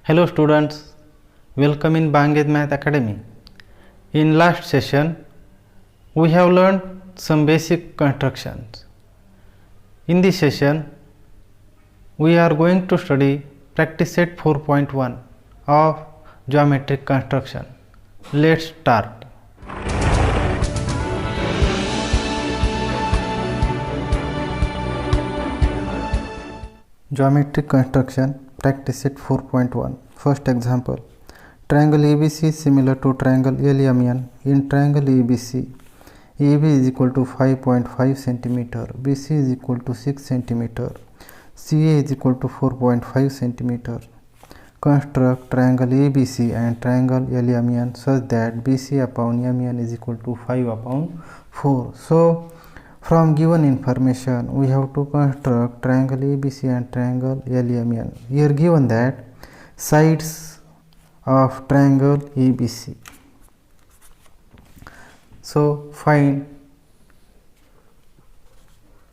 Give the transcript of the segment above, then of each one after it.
Hello students, welcome in Banged Math Academy. In last session, we have learned some basic constructions. In this session, we are going to study practice set 4.1 of geometric construction. Let's start. Geometric construction practice set 4.1. First example, triangle ABC is similar to triangle LMN. In triangle ABC, AB is equal to 5.5 cm, BC is equal to 6 cm, CA is equal to 4.5 cm. Construct triangle ABC and triangle LMN such that BC upon MN is equal to 5 upon 4. So, from given information, we have to construct triangle ABC and triangle LMN. Here given that sides of triangle ABC. So, find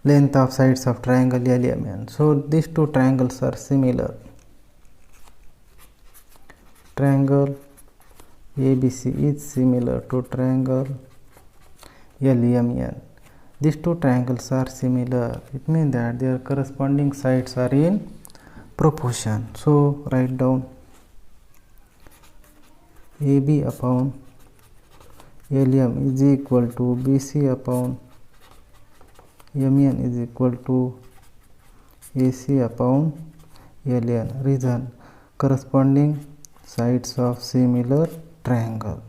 length of sides of triangle LMN. So, these two triangles are similar. Triangle ABC is similar to triangle LMN. These two triangles are similar. It means that their corresponding sides are in proportion. So, write down AB upon LM is equal to BC upon MN is equal to AC upon LN. Reason, corresponding sides of similar triangle.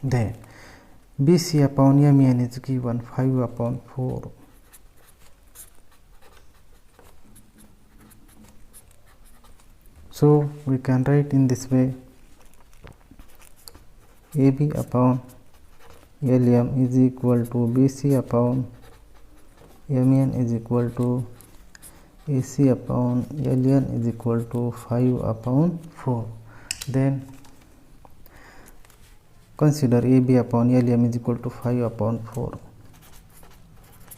Then BC upon MN is given 5 upon 4. So, we can write in this way, AB upon LM is equal to BC upon MN is equal to AC upon LN is equal to 5 upon 4. Then consider AB upon LM is equal to 5 upon 4.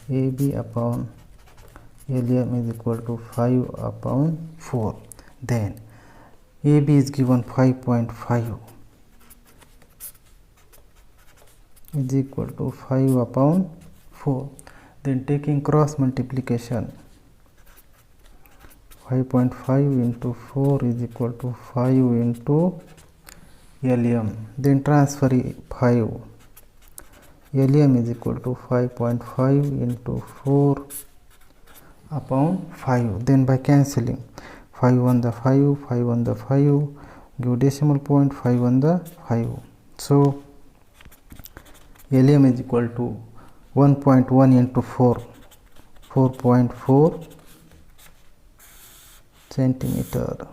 AB upon LM is equal to 5 upon 4. Then AB is given 5.5 is equal to 5 upon 4. Then taking cross multiplication, 5.5 into 4 is equal to 5 into LM. Then transfer 5. LM is equal to 5.5 into 4 upon 5. Then by cancelling, 5 on the 5, 5 on the 5, give decimal point 5 on the 5. So, LM is equal to 1.1 into 4, 4.4 centimeter.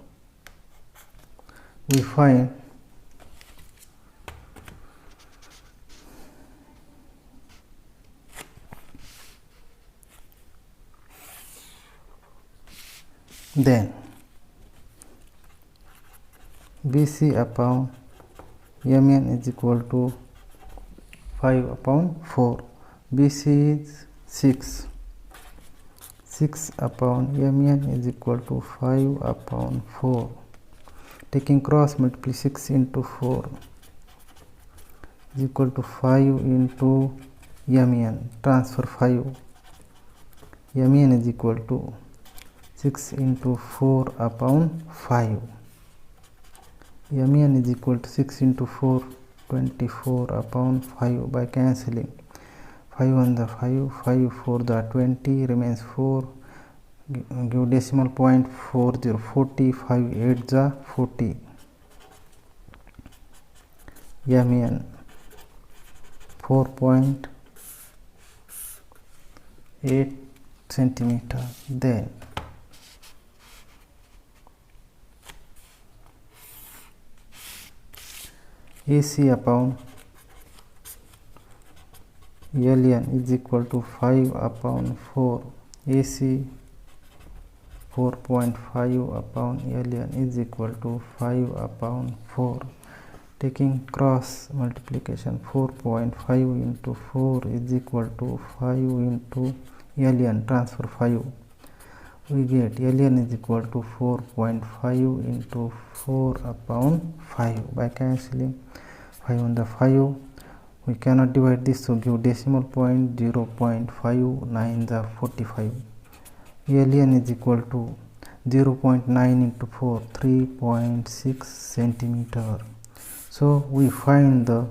We find then BC upon MN is equal to 5 upon 4. BC is 6. 6 upon MN is equal to 5 upon 4. Taking cross multiply, 6 into 4 is equal to 5 into MN. Transfer 5. MN is equal to 6 into 4 upon 5. MN is equal to 6 into 4, 24 upon 5 by cancelling. 5 on the 5, 5 4 the 20, remains 4, give decimal point 40, 40, 5 8 the 40. MN 4.8 centimeter. Then AC upon LN is equal to 5 upon 4. AC 4.5 upon LN is equal to 5 upon 4. Taking cross multiplication, 4.5 into 4 is equal to 5 into LN. Transfer 5. we get ln is equal to 4.5 into 4 upon 5. By cancelling 5 on the 5, we cannot divide this, so give decimal point. 0.59 the 45. ln is equal to 0.9 into 4, 3.6 centimeter. So we find the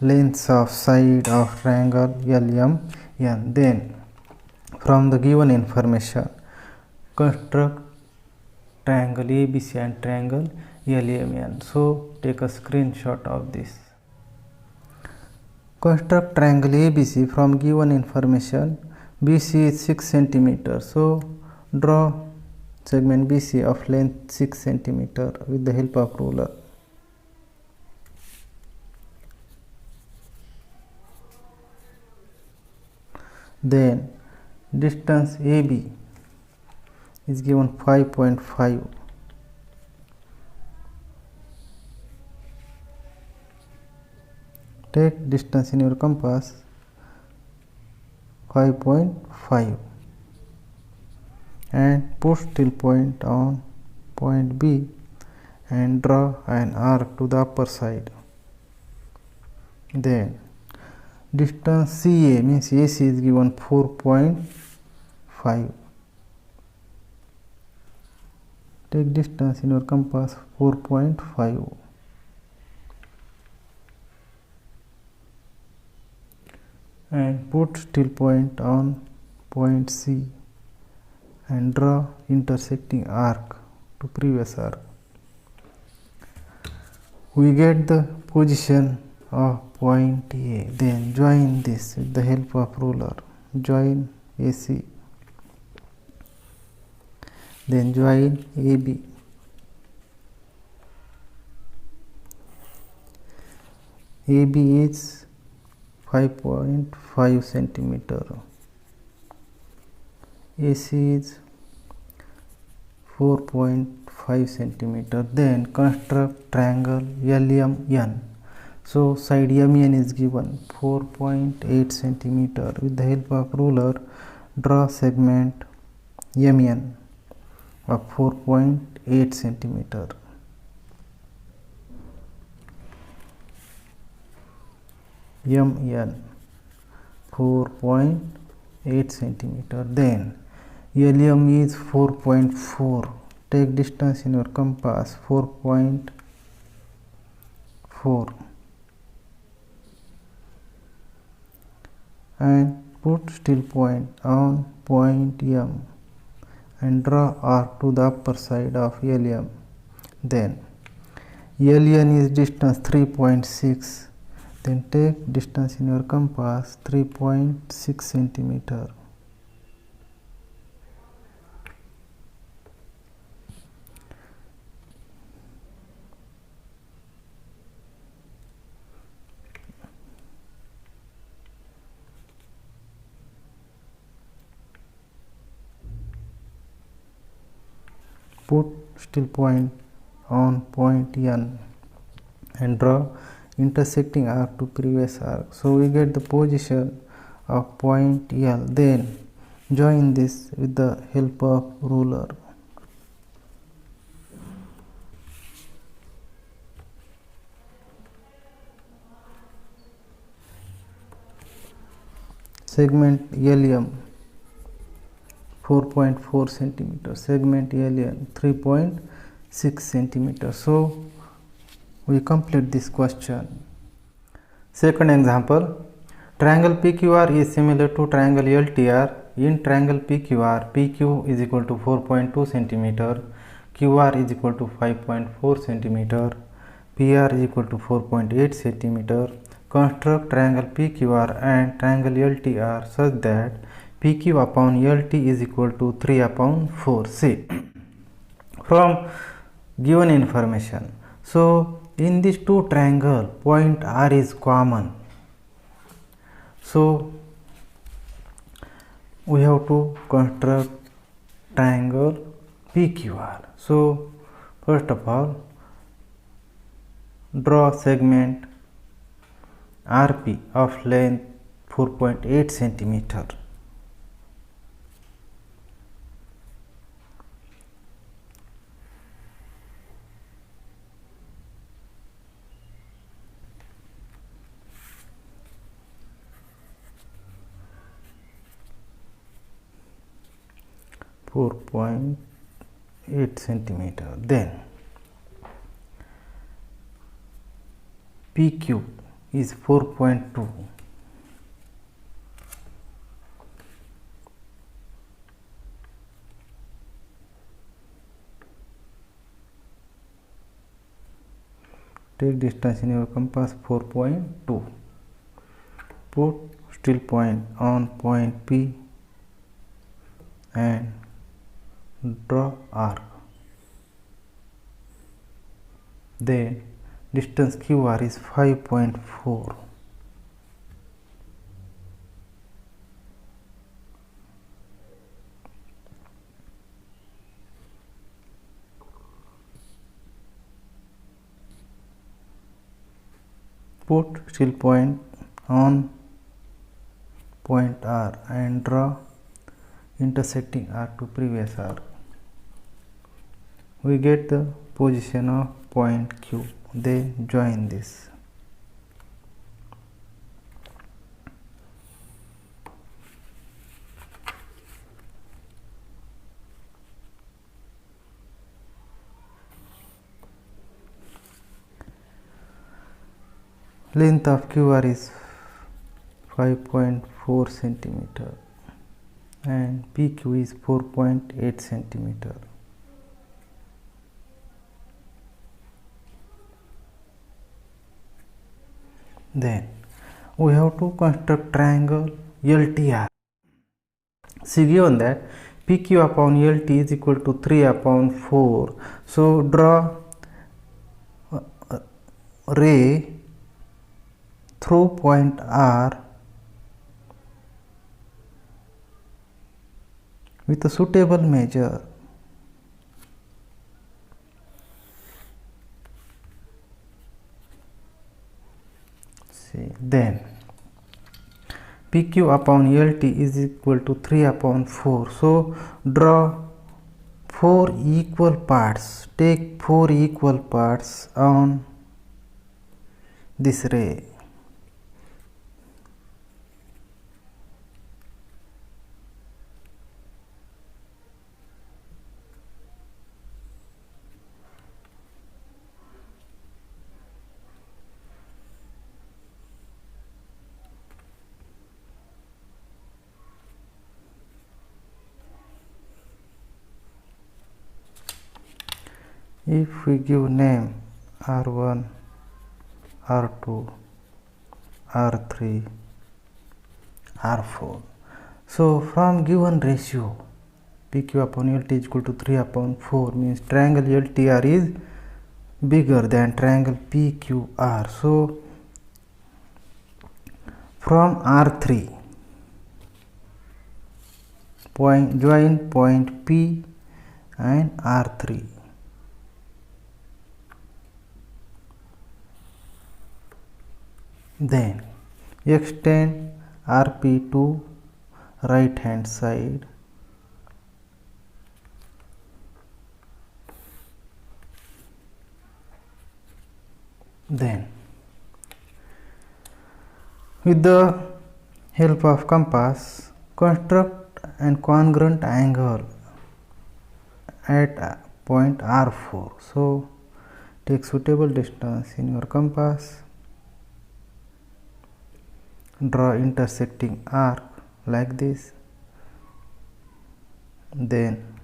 lengths of side of triangle LMN. Then from the given information, construct triangle ABC and triangle LMN. So take a screenshot of this. Construct triangle ABC from given information. BC is 6 centimeter. So draw segment BC of length 6 centimeter with the help of ruler. Then distance AB is given 5.5. Take distance in your compass 5.5 and put still point on point B and draw an arc to the upper side. Then distance CA means AC is given 4.5. Take distance in your compass 4.5 and put still point on point C and draw intersecting arc to previous arc. We get the position of point A. Then join this with the help of ruler. Join AC. Then join AB. AB is 5.5 centimeter. AC is 4.5 centimeter. Then construct triangle LMN. So side MEN is given 4.8 centimeter. With the help of ruler, draw segment MEN of 4.8 centimeter. MEN 4.8 centimeter. Then LM is 4.4. Take distance in your compass 4.4 and put still point on point M and draw arc to the upper side of LM. Then LN is distance 3.6. Then take distance in your compass 3.6 centimeter. Put still point on point N and draw intersecting arc to previous arc. So we get the position of point L. Then join this with the help of ruler. Segment LM 4.4 centimeter. Segment LN 3.6 centimeter. So we complete this question. Second example, triangle PQR is similar to triangle LTR. In triangle PQR, PQ is equal to 4.2 centimeter, QR is equal to 5.4 centimeter, PR is equal to 4.8 centimeter. Construct triangle PQR and triangle LTR such that PQ upon LT is equal to 3 upon 4. See, from given information, so in these two triangle, point R is common. So we have to construct triangle PQR. So first of all, draw segment RP of length 4.8 centimeter. 4.8 centimeter. Then PQ is 4.2. Take distance in your compass 4.2. Put still point on point P and draw arc. Then distance QR is 5.4. Put still point on point R and draw intersecting arc to previous arc. We get the position of point Q. Then join this. Length of QR is 5.4 centimeter and PQ is 4.8 centimeter. Then we have to construct triangle LTR. See, given that PQ upon LT is equal to 3 upon 4. So draw ray through point R with a suitable measure. See, then PQ upon LT is equal to 3 upon 4. So draw 4 equal parts. Take 4 equal parts on this ray. If we give name R1, R2, R3, R4. So from given ratio PQ upon LT is equal to 3 upon 4 means triangle LTR is bigger than triangle PQR. So from R3 join point P and R3. Then extend RP to right hand side. Then with the help of compass construct an congruent angle at point R4. So take suitable distance in your compass. Draw intersecting arc like this. Then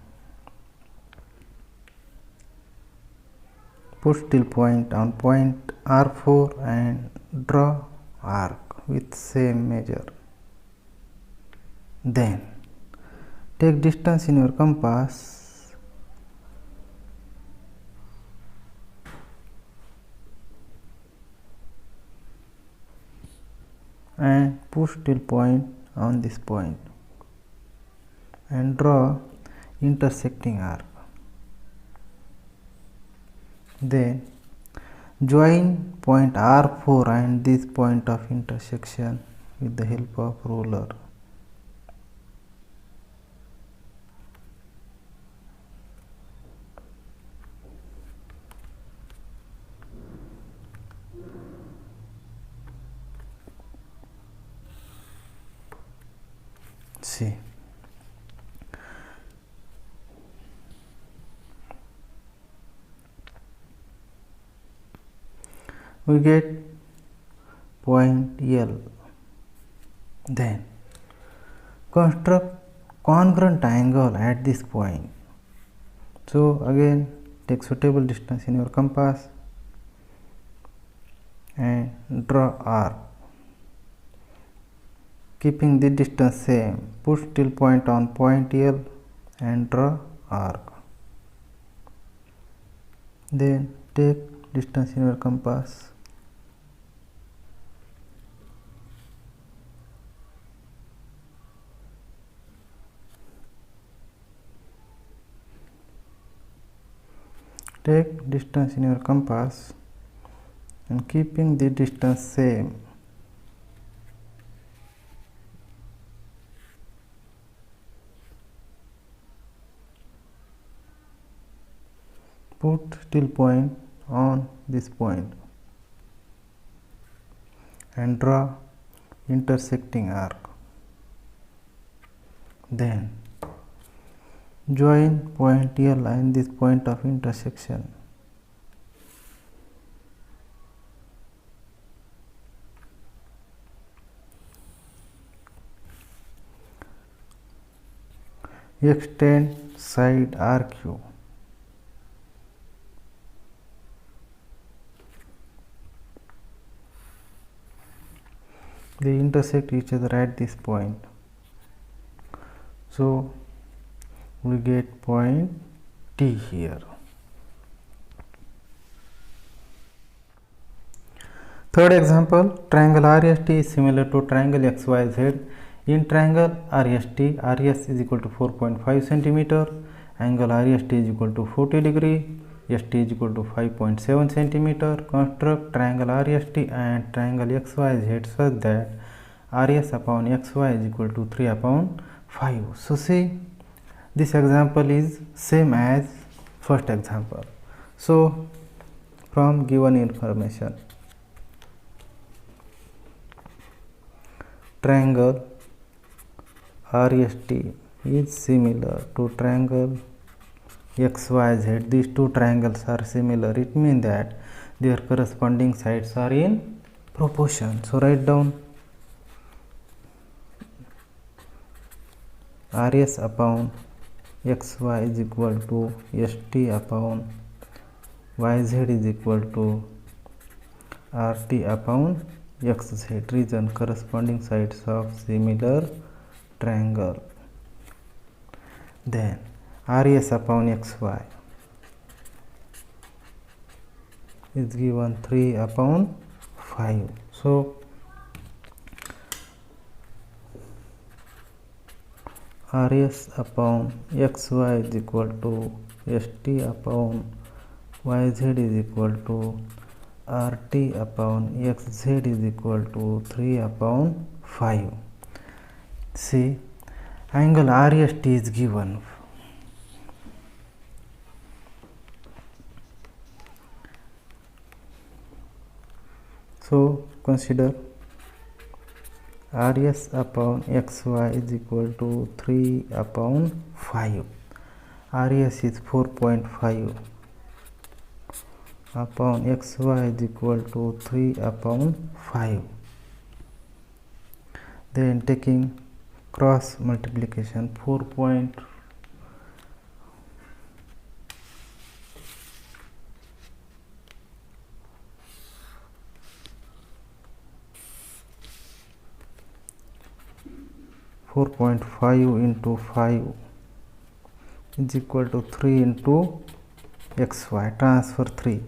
put still point on point R4 and draw arc with same measure. Then take distance in your compass and push till point on this point and draw intersecting arc. Then join point R4 and this point of intersection with the help of ruler. See, we get point L. Then construct congruent angle at this point. So again take suitable distance in your compass and draw arc. Keeping the distance same, put still point on point L and draw arc. Then take distance in your compass and keeping the distance same, put still point on this point and draw intersecting arc. Then join point L and this point of intersection. Extend side RQ. They intersect each other at this point. So we get point T here. Third example, triangle RST is similar to triangle XYZ. In triangle RST, RS is equal to 4.5 cm, angle RST is equal to 40 degree, ST is equal to 5.7 cm. Construct triangle RST and triangle XYZ such that RS upon XY is equal to 3 upon 5. So see, this example is same as first example. So from given information, triangle RST is similar to triangle XYZ. These two triangles are similar. It means that their corresponding sides are in proportion. So write down RS upon XY is equal to ST upon YZ is equal to RT upon XZ. Reason corresponding sides of similar triangle. Then RS upon XY is given 3 upon 5. So RS upon XY is equal to ST upon YZ is equal to RT upon XZ is equal to 3 upon 5. See, angle RST is given. So consider RS upon XY is equal to 3 upon 5. RS is 4.5 upon XY is equal to 3 upon 5. Then taking cross multiplication, 4.5 into 5 is equal to 3 into XY. Transfer 3.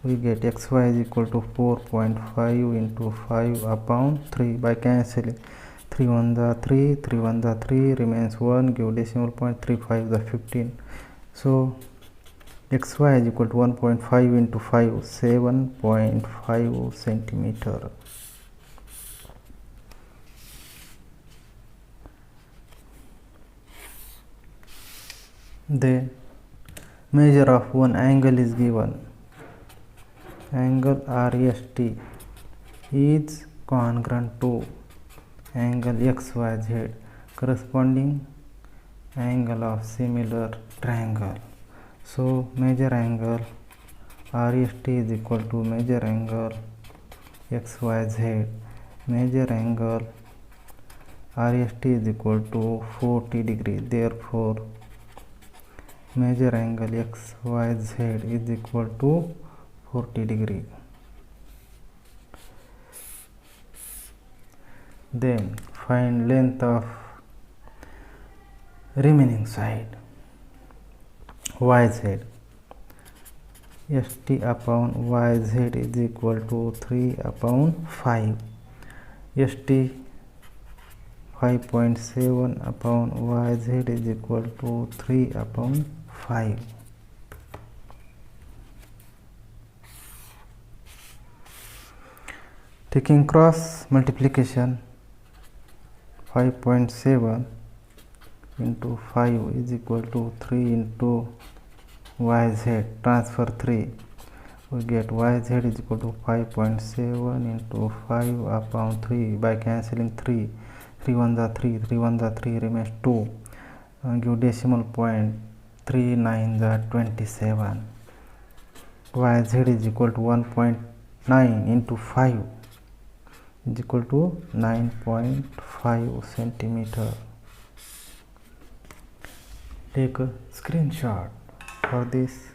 We get XY is equal to 4.5 into 5 upon 3 by cancelling. 3 1 the 3, 3 1 the 3, remains 1, give decimal point, 3 5 the 15. So XY is equal to 1.5 into 5, 7.5 centimeter. Then measure of one angle is given. Angle RST is congruent to angle XYZ, corresponding angle of similar triangle. So measure angle RST is equal to measure angle XYZ. Measure angle RST is equal to 40 degree. Therefore, measure angle XYZ is equal to 40 degree. Then find length of remaining side YZ. ST upon YZ is equal to 3 upon 5. ST 5.7 upon YZ is equal to 3 upon 5. Taking cross multiplication, 5.7 into 5 is equal to 3 into YZ. Transfer 3, we get YZ is equal to 5.7 into 5 upon 3. By cancelling 3, 3 1 the 3, 3 1 the 3 remains 2. Give decimal point, 3 9 the 27. YZ is equal to 1.9 into 5 is equal to 9.5 centimeter. Take a screenshot for this.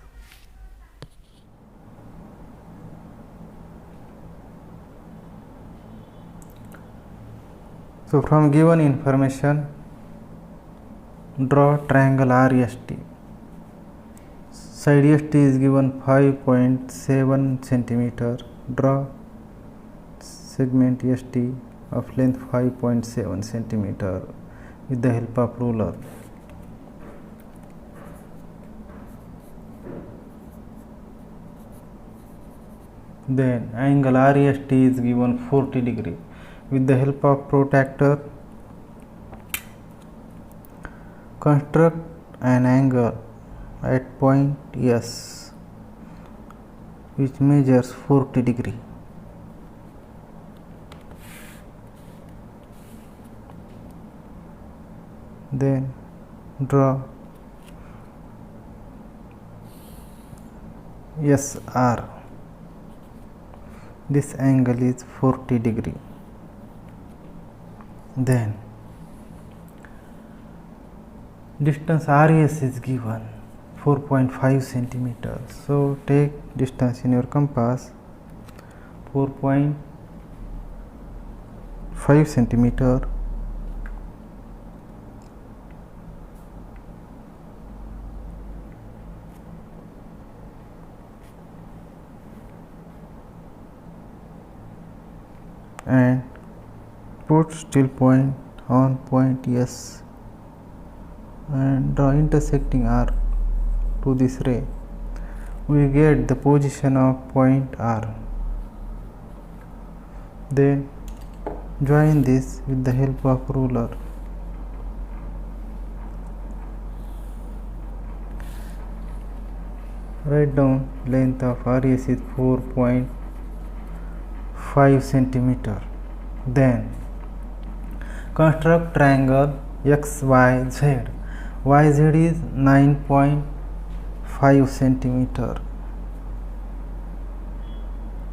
So from given information, draw triangle RST. Side ST is given 5.7 centimeter. Draw segment ST of length 5.7 centimeter with the help of ruler. Then angle RST is given 40 degree. With the help of protractor, construct an angle at point S which measures 40 degree. Then draw SR. This angle is 40 degree. Then distance RS is given 4.5 centimeters. So take distance in your compass, 4.5 centimeter. And put still point on point S and draw intersecting arc to this ray. We get the position of point R. Then join this with the help of ruler. Write down length of RS is 4.5 centimeter. Then construct triangle XYZ. YZ is 9.5 centimeter.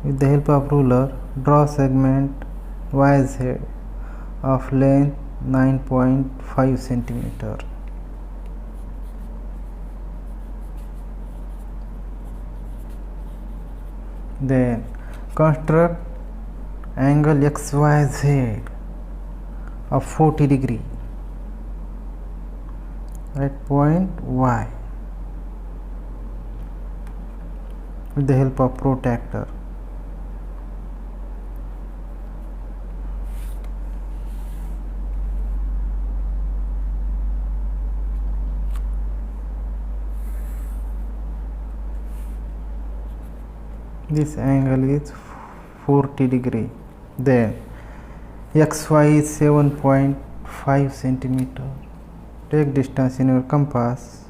With the help of ruler, draw segment YZ of length 9.5 centimeter. Then construct angle XYZ of 40 degree at point Y with the help of protractor. This angle is 40 degree. Then XY is 7.5 centimeter. Take distance in your compass,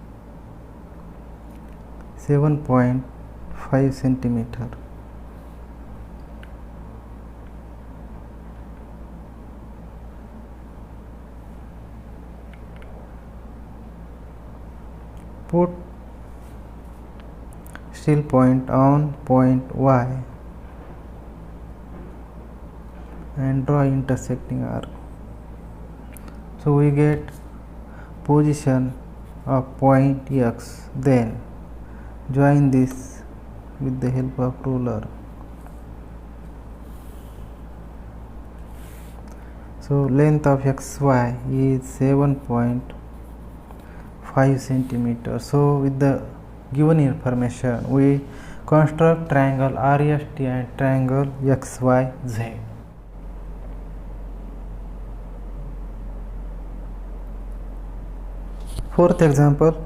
7.5 centimeter. Put still point on point Y and draw intersecting arc. So we get position of point X, then join this with the help of ruler. So length of XY is 7.5 centimeters. So with the given information we construct triangle RST and triangle XYZ. Fourth example,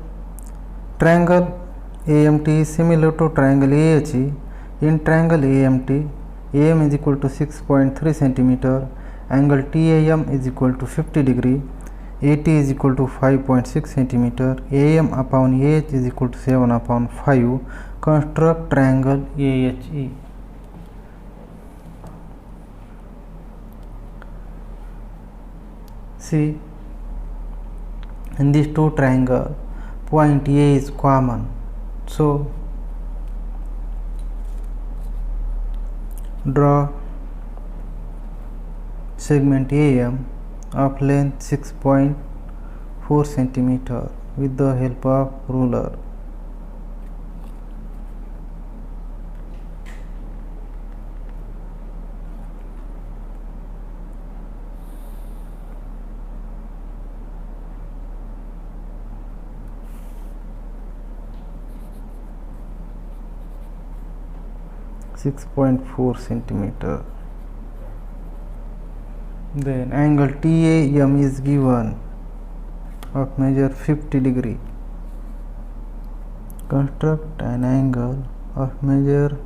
triangle AMT is similar to triangle AHE. In triangle AMT, AM is equal to 6.3 centimeter, angle TAM is equal to 50 degree, AT is equal to 5.6 centimeter, AM upon AH is equal to 7 upon 5. Construct triangle AHE. See, in these two triangles, point A is common. So, draw segment AM of length 6.4 centimeter with the help of ruler. centimeter. Then angle TAM is given of measure 50 degree. Construct an angle of measure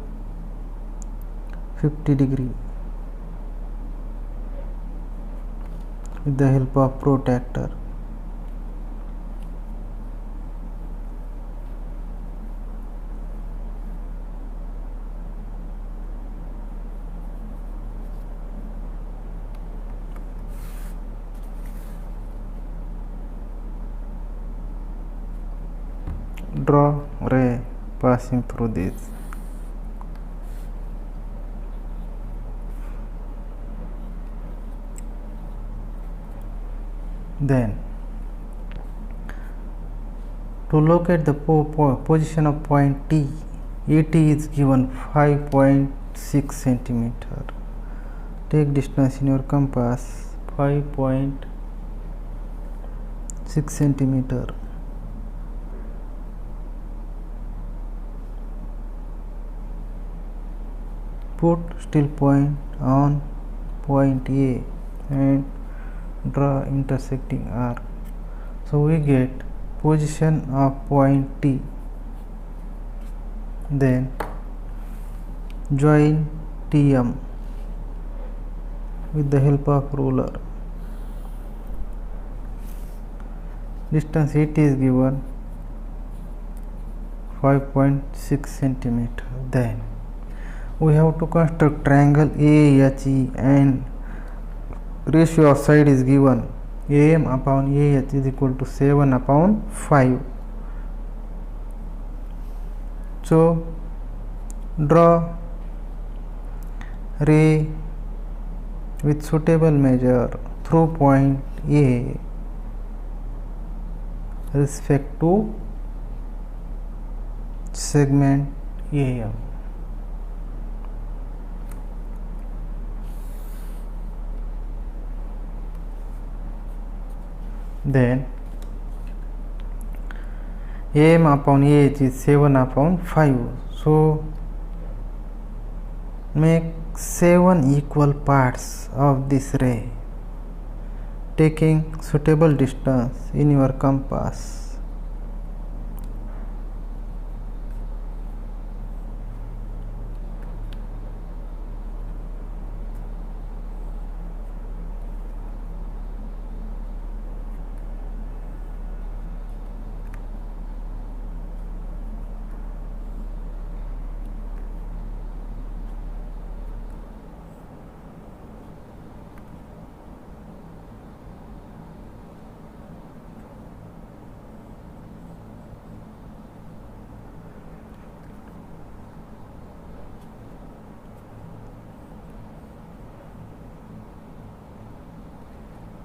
50 degree with the help of protractor. Draw ray passing through this. Then to locate the position of point T, AT is given 5.6 centimeter. Take distance in your compass, 5.6 centimeter. Put still point on point A and draw intersecting arc. So we get position of point T. Then join TM with the help of ruler. Distance AT is given 5.6 centimeter. Then we have to construct triangle AHE and ratio of side is given. AM upon AH is equal to 7 upon 5. So draw ray with suitable measure through point A respect to segment AM. Then AM upon AH is 7 upon 5. So make 7 equal parts of this ray, taking suitable distance in your compass.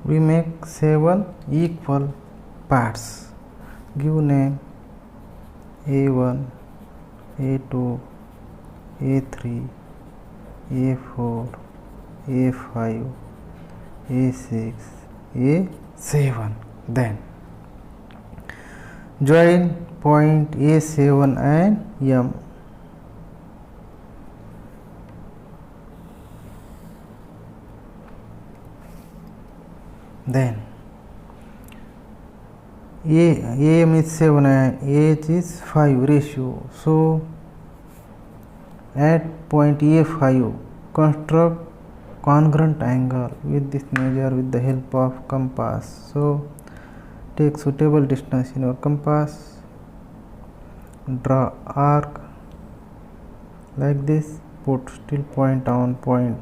We make 7 equal parts. Give name A1, A2, A3, A4, A5, A6, A7. Then join point A7 and M. Then AM is 7 and AH is 5 ratio. So at point A5 construct congruent angle with this measure with the help of compass. So take suitable distance in your compass, draw arc like this, put still point on point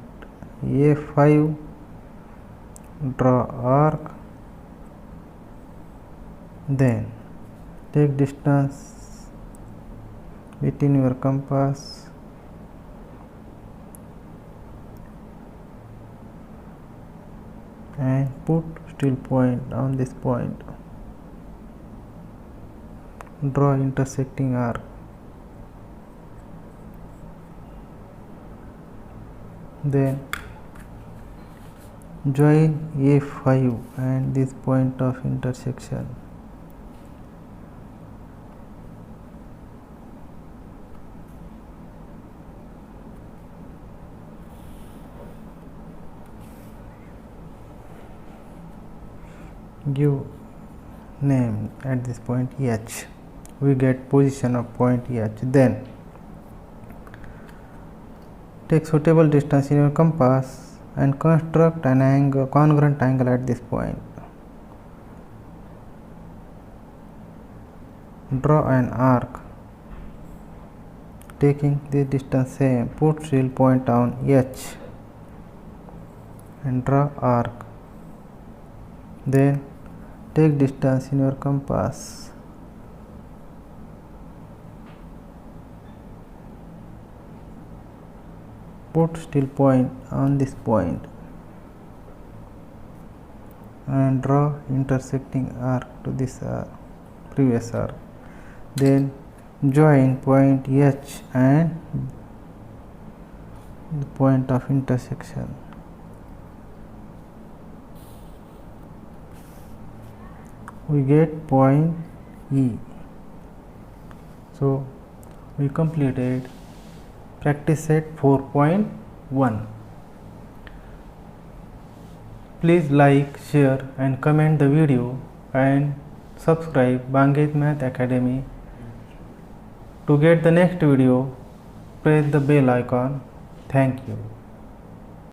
A5, draw arc, then take distance between your compass and put still point on this point, draw intersecting arc, then join A5 and this point of intersection. Give name at this point H. We get position of point H. Then take suitable distance in your compass and construct an angle, congruent angle at this point. Draw an arc taking this distance same, put still point on H and draw arc. Then take distance in your compass, put still point on this point and draw intersecting arc to this previous arc. Then join point H and the point of intersection. We get point E. So we completed practice set 4.1. Please like, share and comment the video and subscribe Bangit Math Academy. To get the next video, press the bell icon. Thank you.